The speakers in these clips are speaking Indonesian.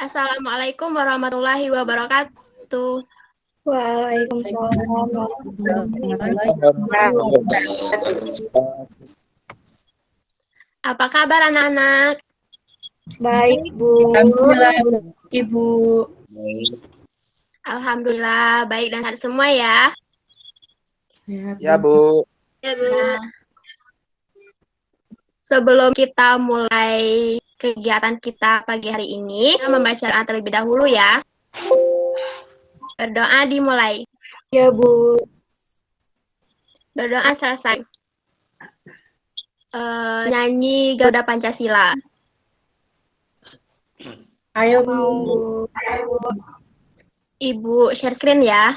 Assalamualaikum warahmatullahi wabarakatuh. Waalaikumsalam warahmatullahi wabarakatuh. Apa kabar anak-anak? Baik, Bu. Alhamdulillah, Ibu. Alhamdulillah, baik dan sehat semua ya. Ya, Bu. Nah, sebelum kita mulai kegiatan kita pagi hari ini, kita membaca doa terlebih dahulu ya. Berdoa dimulai. Ya, Bu. Berdoa selesai. Nyanyi Garuda Pancasila. Ayo, Mau, Bu. Bu. Ibu share screen ya.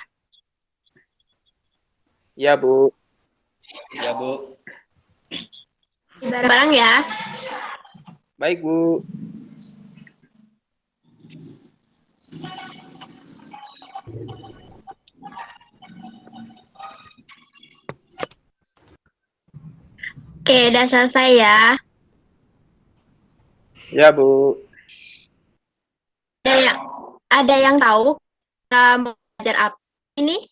Ya, Bu. Ya, Bu. Bareng-bareng ya. Baik, Bu. Oke, udah selesai ya. Ya, Bu. Ada yang tahu kita mau belajar apa ini?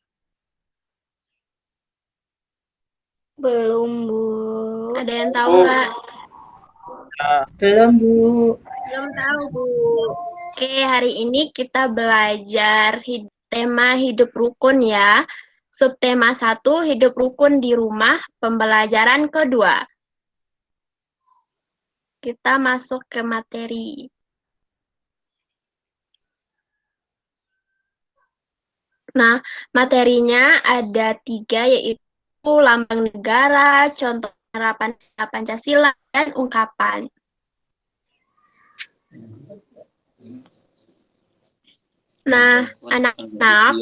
Belum, Bu. Ada yang tahu Bu. nggak? Belum, Bu. Belum tahu, Bu. Oke, hari ini kita belajar tema hidup rukun ya. Subtema 1, hidup rukun di rumah, pembelajaran kedua. Kita masuk ke materi. Nah, materinya ada 3, yaitu lambang negara, contoh penerapan Pancasila, dan ungkapan. Nah, anak-anak,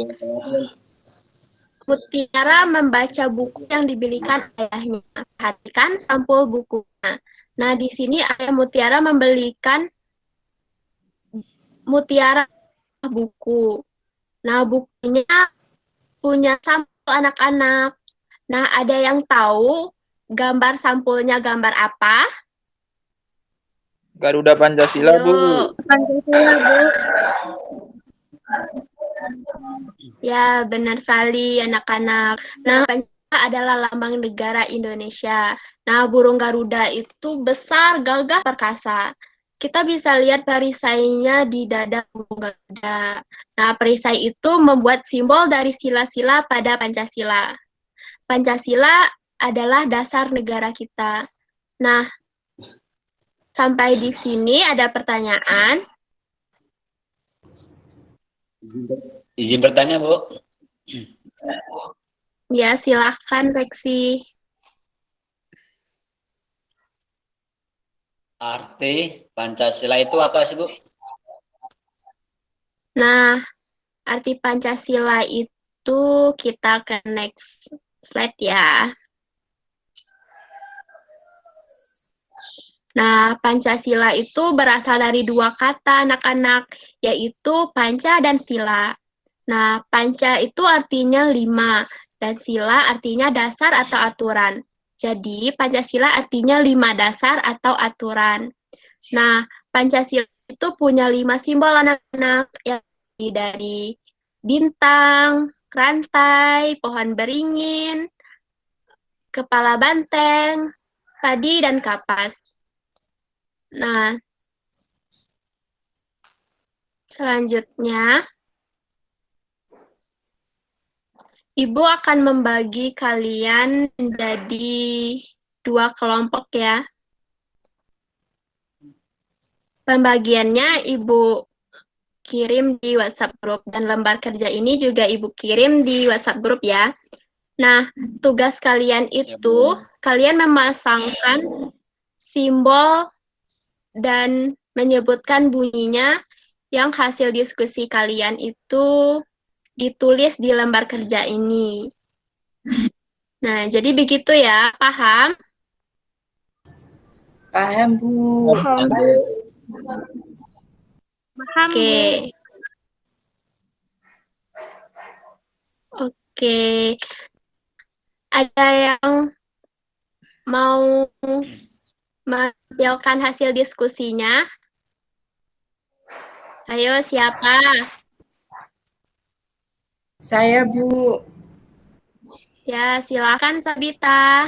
Mutiara membaca buku yang dibelikan ayahnya. Perhatikan sampul bukunya. Nah, di sini ayah Mutiara membelikan Mutiara buku. Nah, bukunya punya sampul anak-anak. Nah, ada yang tahu gambar sampulnya gambar apa? Garuda Pancasila, Bu. Pancasila, Bu. Ya, benar sekali anak-anak. Nah, Pancasila adalah lambang negara Indonesia. Nah, burung Garuda itu besar, gagah, perkasa. Kita bisa lihat perisainya di dada burung Garuda. Nah, perisai itu membuat simbol dari sila-sila pada Pancasila. Pancasila adalah dasar negara kita. Nah, sampai di sini ada pertanyaan. Izin bertanya, Bu. Ya, silakan Reksi. Arti Pancasila itu apa sih, Bu? Nah, arti Pancasila itu kita ke next slide ya. Nah, Pancasila itu berasal dari 2 kata anak-anak, yaitu panca dan sila. Nah, panca itu artinya 5, dan sila artinya dasar atau aturan. Jadi, Pancasila artinya 5 dasar atau aturan. Nah, Pancasila itu punya 5 simbol anak-anak, yang dari bintang, rantai, pohon beringin, kepala banteng, padi, dan kapas. Nah, selanjutnya, Ibu akan membagi kalian menjadi 2 kelompok ya. Pembagiannya Ibu kirim di WhatsApp grup, dan lembar kerja ini juga Ibu kirim di WhatsApp grup ya. Nah, tugas kalian itu, kalian memasangkan simbol dan menyebutkan bunyinya yang hasil diskusi kalian itu ditulis di lembar kerja ini. Nah, jadi begitu ya, paham? Paham, Bu. Paham, Bu. Oke. Oke. Ada yang mau menampilkan hasil diskusinya? Ayo, siapa? Saya, Bu. Ya, silakan Sabita.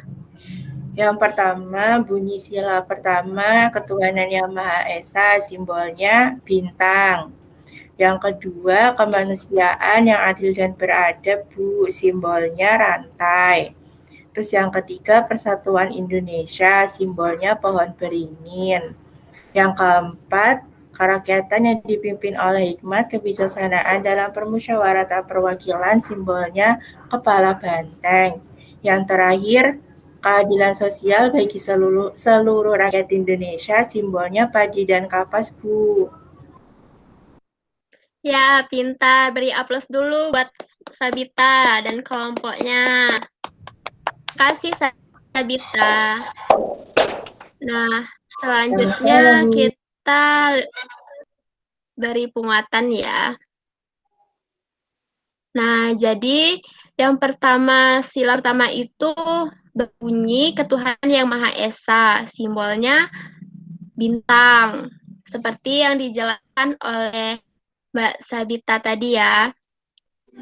Yang pertama, bunyi sila pertama, ketuhanan yang Maha Esa, simbolnya bintang. Yang kedua, kemanusiaan yang adil dan beradab, Bu, simbolnya rantai. Terus yang ketiga, persatuan Indonesia, simbolnya pohon beringin. Yang keempat, kerakyatan yang dipimpin oleh hikmat kebijaksanaan dalam permusyawaratan perwakilan, simbolnya kepala banteng. Yang terakhir, keadilan sosial bagi seluruh rakyat Indonesia, simbolnya padi dan kapas, Bu. Ya, pintar. Beri aplaus dulu buat Sabita dan kelompoknya. Kasih Sabita. Nah, selanjutnya kita beri penguatan ya. Nah, jadi yang pertama, sila pertama itu berbunyi ketuhanan yang Maha Esa, simbolnya bintang. Seperti yang dijelaskan oleh Mbak Sabita tadi ya.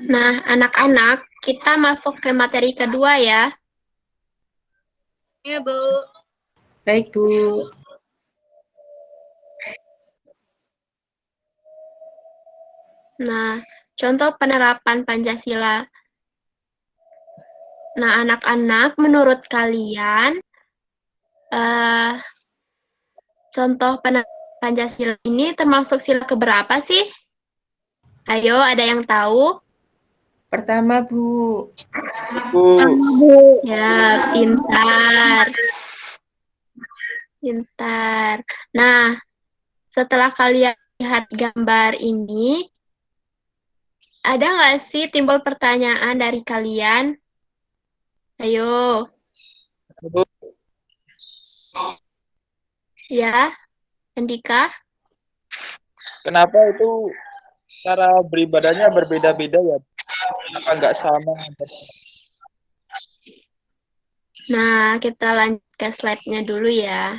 Nah, anak-anak, kita masuk ke materi kedua ya. Ya, Bu. Baik, Bu. Nah, contoh penerapan Pancasila. Nah, anak-anak, menurut kalian, contoh penerapan Pancasila ini termasuk sila keberapa sih? Ayo, ada yang tahu? Pertama, Bu. Bu. Ya, pintar. Pintar. Nah, setelah kalian lihat gambar ini, ada nggak sih timbul pertanyaan dari kalian? Ayo. Bu. Ya, Andika. Kenapa itu cara beribadahnya berbeda-beda ya? Kenapa nggak sama? Nah, kita lanjut ke slide-nya dulu ya.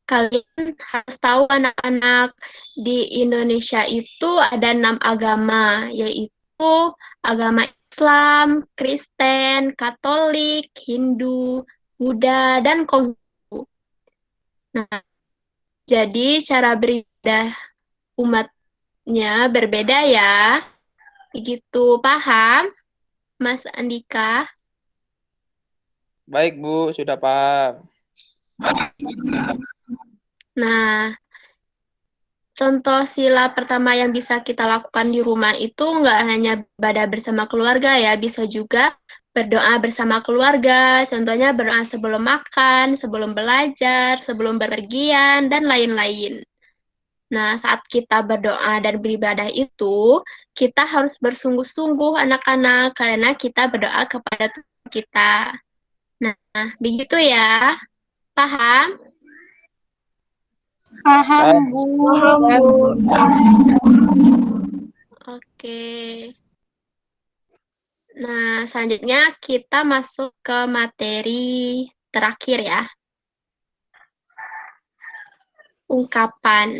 Kalian harus tahu anak-anak, di Indonesia itu ada 6 agama, yaitu agama Islam, Kristen, Katolik, Hindu, Buddha, dan Konghucu. Nah, jadi cara beribadah umatnya berbeda ya. Begitu, paham, Mas Andika? Baik, Bu, sudah paham. Nah, contoh sila pertama yang bisa kita lakukan di rumah itu nggak hanya ibadah bersama keluarga ya, bisa juga berdoa bersama keluarga, contohnya berdoa sebelum makan, sebelum belajar, sebelum berpergian, dan lain-lain. Nah, saat kita berdoa dan beribadah itu, kita harus bersungguh-sungguh anak-anak, karena kita berdoa kepada Tuhan kita. Nah, begitu ya. Paham? Paham, Bu. Paham, Bu. Oke. Nah, selanjutnya kita masuk ke materi terakhir ya. Ungkapan.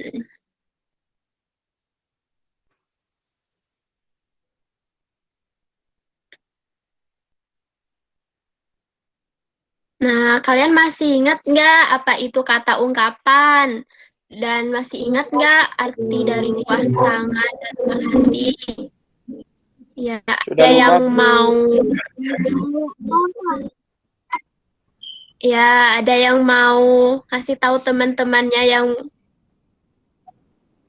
Nah, kalian masih ingat nggak apa itu kata ungkapan? Dan masih ingat nggak arti dari buah tangan dan buah hati? Ya, Sudah ada lupa, yang Bu. mau ya, ada yang mau kasih tahu teman-temannya yang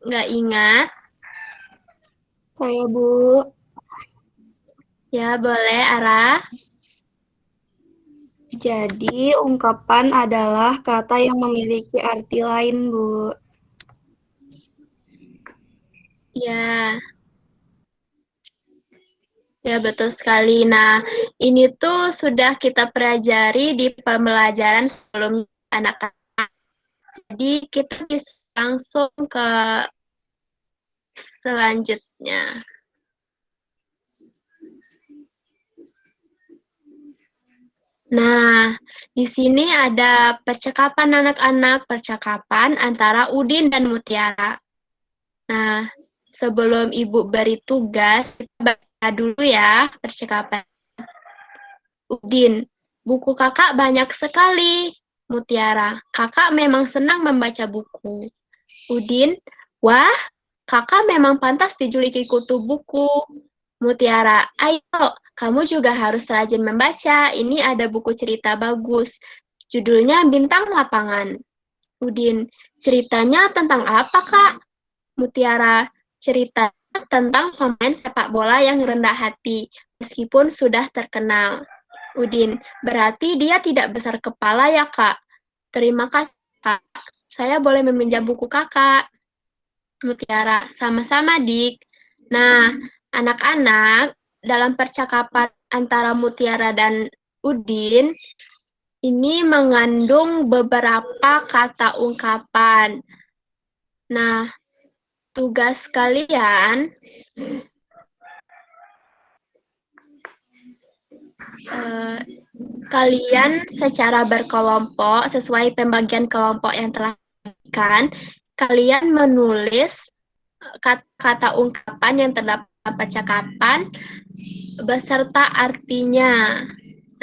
nggak ingat? Saya, Bu. Ya, boleh, Ara. Jadi, ungkapan adalah kata yang memiliki arti lain, Bu. Ya. Ya, betul sekali. Nah, ini tuh sudah kita pelajari di pembelajaran sebelum anak-anak. Jadi, kita bisa langsung ke selanjutnya. Nah, di sini ada percakapan anak-anak, percakapan antara Udin dan Mutiara. Nah, sebelum Ibu beri tugas, kita baca dulu ya percakapan. Udin, buku kakak banyak sekali. Mutiara, kakak memang senang membaca buku. Udin, wah, kakak memang pantas dijuluki kutu buku. Mutiara, ayo, kamu juga harus rajin membaca. Ini ada buku cerita bagus. Judulnya Bintang Lapangan. Udin, ceritanya tentang apa, Kak? Mutiara, cerita tentang pemain sepak bola yang rendah hati, meskipun sudah terkenal. Udin, berarti dia tidak besar kepala ya, Kak? Terima kasih, Kak. Saya boleh meminjam buku kakak. Mutiara, sama-sama, Dik. Nah, anak-anak, dalam percakapan antara Mutiara dan Udin, ini mengandung beberapa kata ungkapan. Nah, tugas kalian kalian secara berkelompok sesuai pembagian kelompok yang telah diberikan, kalian menulis kata ungkapan yang terdapat dalam percakapan beserta artinya.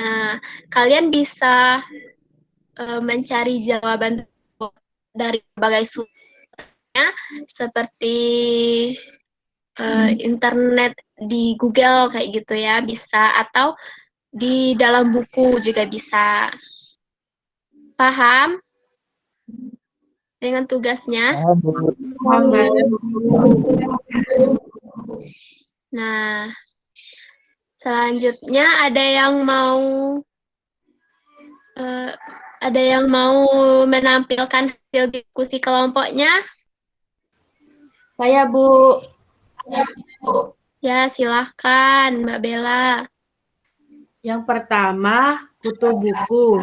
Nah, kalian bisa mencari jawaban dari berbagai sumbernya seperti internet di Google kayak gitu ya, bisa, atau di dalam buku juga bisa. Paham dengan tugasnya? Nah, selanjutnya ada yang mau menampilkan hasil diskusi kelompoknya? Saya, Bu. Ya, silahkan, Mbak Bella. Yang pertama, kutu buku.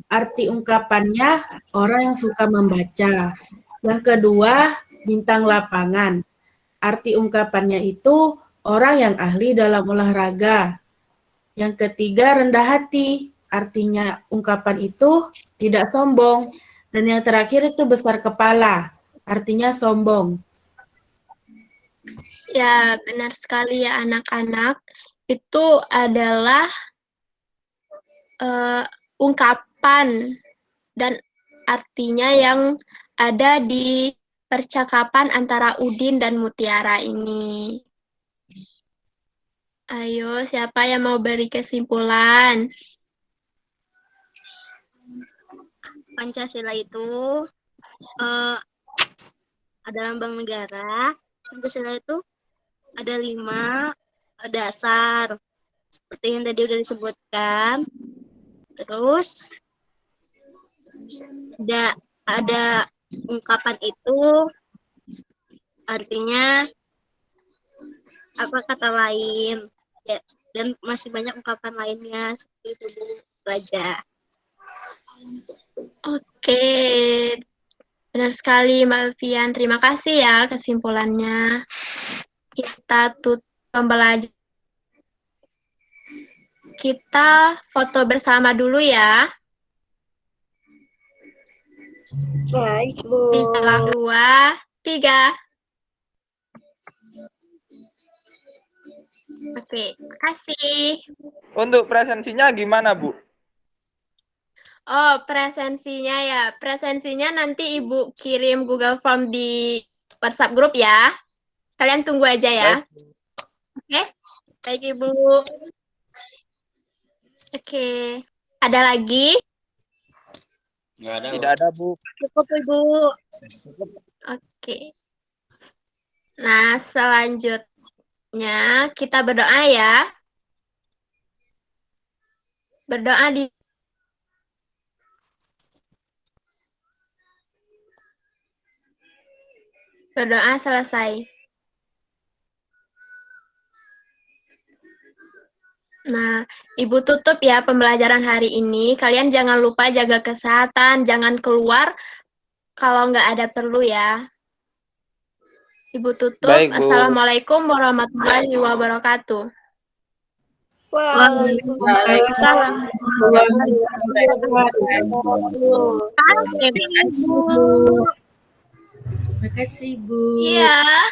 Arti ungkapannya, orang yang suka membaca. Yang kedua, bintang lapangan. Arti ungkapannya itu, orang yang ahli dalam olahraga. Yang ketiga, rendah hati. Artinya ungkapan itu tidak sombong. Dan yang terakhir itu besar kepala. Artinya sombong. Ya, benar sekali ya anak-anak. Itu adalah ungkapan dan artinya yang ada di percakapan antara Udin dan Mutiara ini. Ayo, siapa yang mau beri kesimpulan? Pancasila itu ada lambang negara. Pancasila itu ada 5 dasar, seperti yang tadi udah disebutkan. Terus ada ungkapan itu artinya apa kata lain ya, dan masih banyak ungkapan lainnya seperti itu, Bu. Belajar. Oke, benar sekali Mbak Alfian. Terima kasih ya kesimpulannya. Kita tutup pembelajaran. Kita foto bersama dulu ya. Baik, Bu. 2, 3. Oke, makasih. Untuk presensinya gimana, Bu? Oh, presensinya ya. Presensinya nanti Ibu kirim Google Form di WhatsApp grup ya. Kalian tunggu aja ya. Oke? Baik, Ibu. Oke. Ada lagi? Nggak ada, Tidak ada, Bu. Cukup, Ibu. Oke. Nah, selanjutnya kita berdoa ya. Berdoa Berdoa selesai. Nah, Ibu tutup ya pembelajaran hari ini. Kalian jangan lupa jaga kesehatan, jangan keluar kalau nggak ada perlu ya. Ibu tutup. Baik, Bu. Assalamualaikum warahmatullahi wabarakatuh. Waalaikumsalam. Waalaikumsalam. Terima kasih, Bu. Makasih, Bu. Iya.